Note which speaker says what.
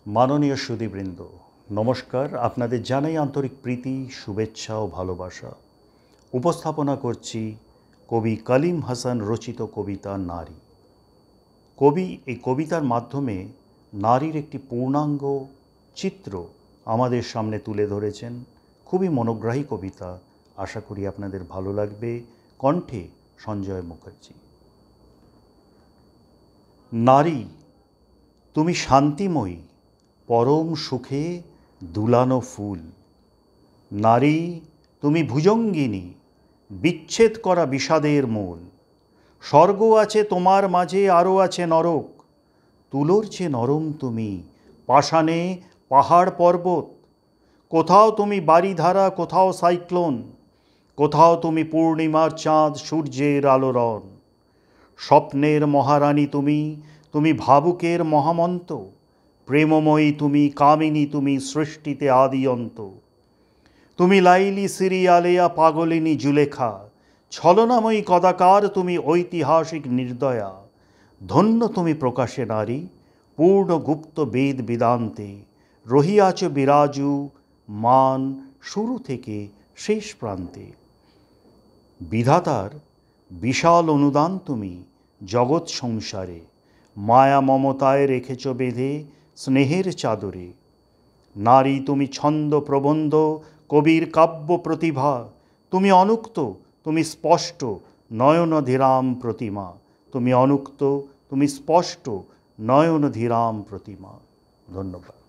Speaker 1: মাননীয় সুধীবৃন্দ, নমস্কার। আপনাদের জানাই আন্তরিক প্রীতি, শুভেচ্ছা ও ভালোবাসা। উপস্থাপনা করছি কবি কালিম হাসান রচিত কবিতা নারী। কবি এই কবিতার মাধ্যমে নারীর একটি পূর্ণাঙ্গ চিত্র আমাদের সামনে তুলে ধরেছেন। খুবই মনোগ্রাহী কবিতা, আশা করি আপনাদের ভালো লাগবে। কণ্ঠে সঞ্জয় মুখার্জি। নারী, তুমি শান্তিময়ী, পরম সুখে দুলানো ফুল। নারী, তুমি ভুজঙ্গিনী, বিচ্ছেদ করা বিষাদের মূল। স্বর্গ আছে তোমার মাঝে, আরও আছে নরক। তুলোর চেয়ে নরম তুমি, পাষাণে পাহাড় পর্বত। কোথাও তুমি বারিধারা, কোথাও সাইক্লোন, কোথাও তুমি পূর্ণিমার চাঁদ, সূর্যের আলোড়ন। স্বপ্নের মহারানী তুমি, তুমি ভাবুকের মহামন্ত। প্রেমময়ী তুমি, কামিনী তুমি, সৃষ্টিতে আদি অন্ত। তুমি লাইলি সিরিয়ালেয়া, পাগলিনী জুলেখা। ছলনাময়ী কদাকার তুমি, ঐতিহাসিক নির্দয়া। ধন্য তুমি প্রকাশে নারী, পূর্ণ গুপ্ত বেদ বেদান্তে। রহিয়াছ বিরাজু মান, শুরু থেকে শেষ প্রান্তে। বিধাতার বিশাল অনুদান তুমি জগৎ সংসারে। মায়া মমতায় রেখেছ বেঁধে স্নেহের চাদরে। নারী, তুমি ছন্দ প্রবন্ধ, কবির কাব্য প্রতিভা। তুমি অনুক্ত, তুমি স্পষ্ট, নয়নধীরাম প্রতিমা। তুমি অনুক্ত, তুমি স্পষ্ট, নয়নধীরাম প্রতিমা। ধন্যবাদ।